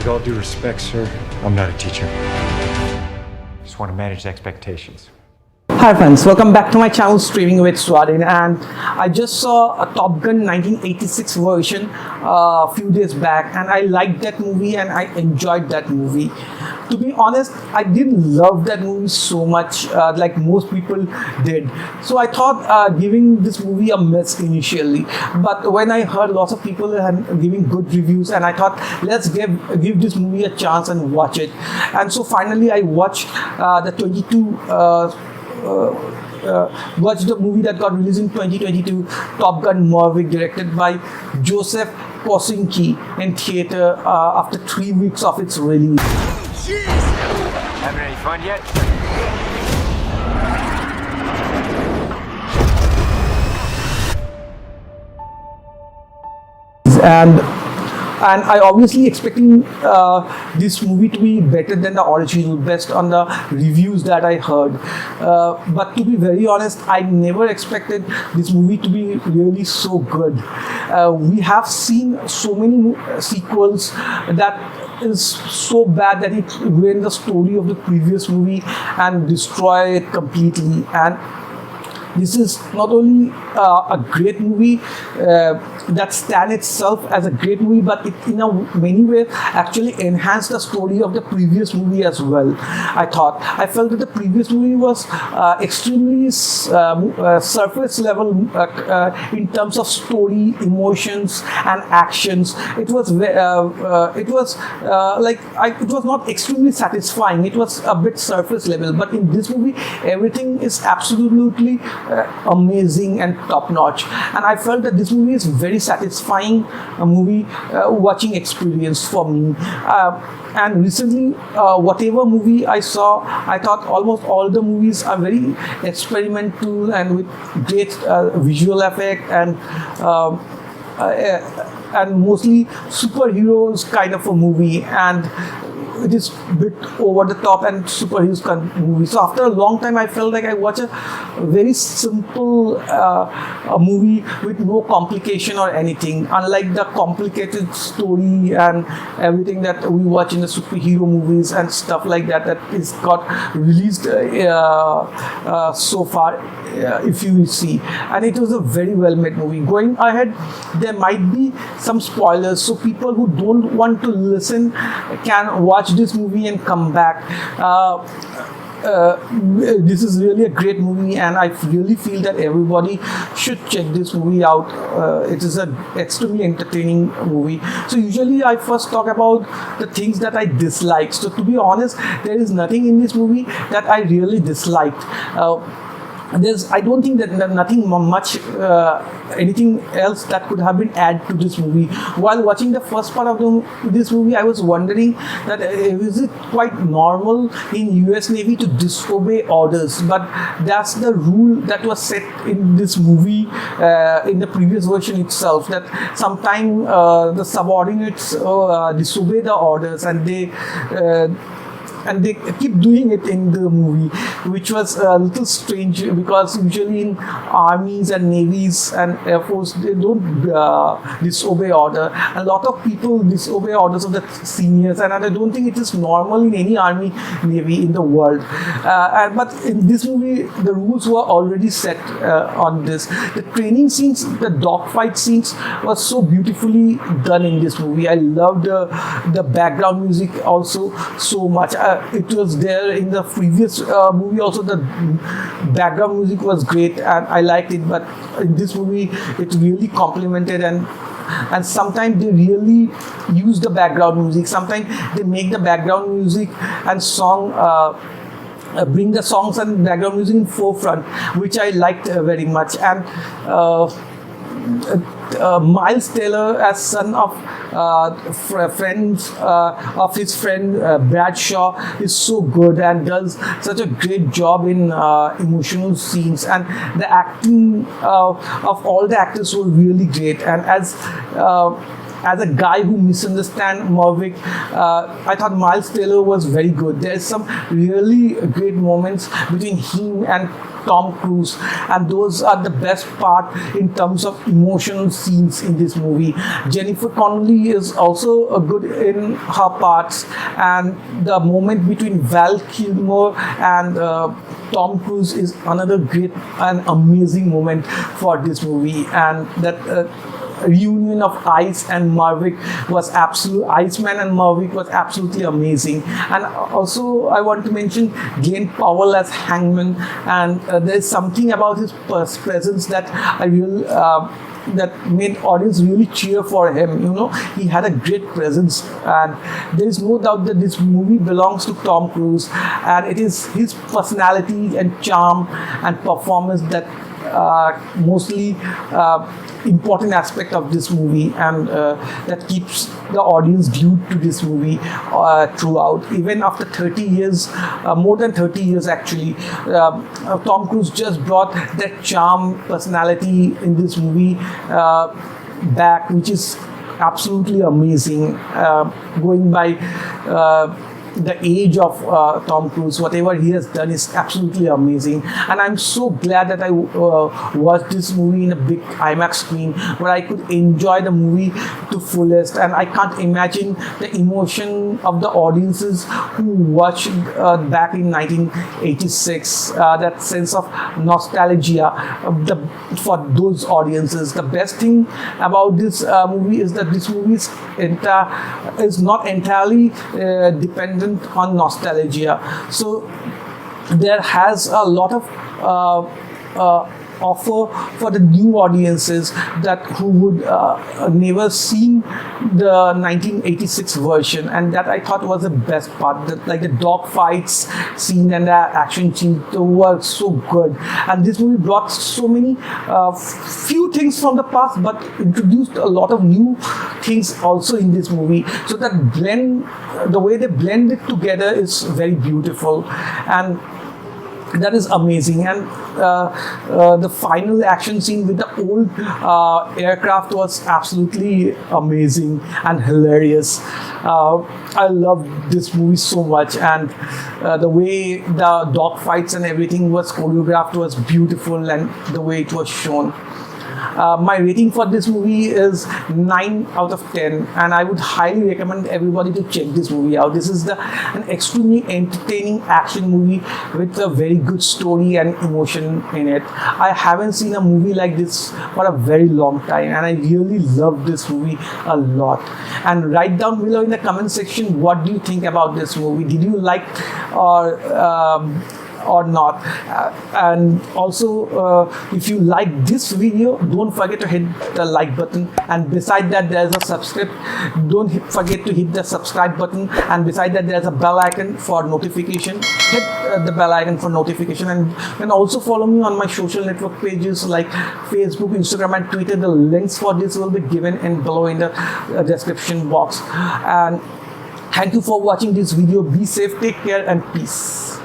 With all due respect, sir, I'm not a teacher. Just want to manage expectations. Hi friends, welcome back to my channel Streaming with Swadhin, and I just saw a Top Gun 1986 version a few days back, and I liked that movie and I enjoyed that movie. To be honest, I didn't love that movie so much like most people did. So I thought giving this movie a miss initially. But when I heard lots of people giving good reviews, and I thought let's give this movie a chance and watch it. And so finally I watched watched the movie that got released in 2022, Top Gun Maverick, directed by Joseph Kosinski in theater after 3 weeks of its release. Jeez! Having any fun yet? And I obviously expecting this movie to be better than the original, based on the reviews that I heard. But to be very honest, I never expected this movie to be really so good. We have seen so many sequels that is so bad that it ruined the story of the previous movie and destroy it completely. And this is not only a great movie that stands itself as a great movie, but it in a many ways actually enhanced the story of the previous movie as well. I felt that the previous movie was extremely surface level in terms of story, emotions, and actions. It was it was not extremely satisfying. It was a bit surface level. But in this movie, everything is absolutely amazing and top notch, and I felt that this movie is very satisfying movie watching experience for me. And recently, whatever movie I saw, I thought almost all the movies are very experimental and with great visual effect and mostly superheroes kind of a movie, and it is a bit over the top and superheroes kind of movie. So after a long time, I felt like I watched a very simple movie with no complication or anything, unlike the complicated story and everything that we watch in the superhero movies and stuff like that is got released so far, if you see. And it was a very well made movie. Going ahead, there might be some spoilers, so people who don't want to listen can watch this movie and come back. This is really a great movie, and I really feel that everybody should check this movie out. It is an extremely entertaining movie. So usually I first talk about the things that I disliked. So to be honest, there is nothing in this movie that I really disliked. I don't think that nothing much, anything else that could have been added to this movie. While watching the first part of this movie, I was wondering that is it quite normal in US Navy to disobey orders? But that's the rule that was set in this movie in the previous version itself, that sometimes the subordinates disobey the orders, and they keep doing it in the movie, which was a little strange, because usually in armies and navies and air force, they don't disobey order. A lot of people disobey orders of the seniors, and I don't think it is normal in any army, navy in the world. But in this movie, the rules were already set on this. The training scenes, the dogfight scenes was so beautifully done in this movie. I loved the background music also so much. It was there in the previous movie also. The background music was great and I liked it, but in this movie it really complemented, and sometimes they really use the background music. Sometimes they make the background music and song bring the songs and background music in forefront, which I liked very much. And Miles Taylor as son of his friend Bradshaw is so good and does such a great job in emotional scenes, and the acting of all the actors were really great. And as as a guy who misunderstands Maverick, I thought Miles Taylor was very good. There's some really great moments between him and Tom Cruise, and those are the best part in terms of emotional scenes in this movie. Jennifer Connelly is also good in her parts, and the moment between Val Kilmer and Tom Cruise is another great and amazing moment for this movie. And that reunion of Iceman and Maverick was absolutely amazing. And also I want to mention Glenn Powell as Hangman, and there's something about his presence that that made audience really cheer for him. He had a great presence, and there is no doubt that this movie belongs to Tom Cruise, and it is his personality and charm and performance that mostly important aspect of this movie, and that keeps the audience glued to this movie throughout. Even after 30 years, more than 30 years actually, Tom Cruise just brought that charm, personality in this movie back, which is absolutely amazing. Going by the age of Tom Cruise, whatever he has done is absolutely amazing. And I'm so glad that I watched this movie in a big IMAX screen where I could enjoy the movie to fullest. And I can't imagine the emotion of the audiences who watched back in 1986, that sense of nostalgia for those audiences. The best thing about this movie is that this movie is not entirely dependent on nostalgia. So there has a lot of offer for the new audiences who would never seen the 1986 version, and that I thought was the best part. Like the dog fights scene and the action scene were so good, and this movie brought so many few things from the past, but introduced a lot of new things also in this movie. So that the way they blend it together is very beautiful, and that is amazing. And the final action scene with the old aircraft was absolutely amazing and hilarious. I love this movie so much, and the way the dog fights and everything was choreographed was beautiful, and the way it was shown. My rating for this movie is 9 out of 10, and I would highly recommend everybody to check this movie out. This is an extremely entertaining action movie with a very good story and emotion in it. I haven't seen a movie like this for a very long time, and I really love this movie a lot. And write down below in the comment section, what do you think about this movie? Did you like or not? And also, if you like this video, don't forget to hit the like button, and beside that there's a forget to hit the subscribe button, and beside that there's a bell icon for notification. Hit the bell icon for notification, and you can also follow me on my social network pages like Facebook, Instagram and Twitter. The links for this will be given below in the description box. And thank you for watching this video. Be safe, take care, and peace.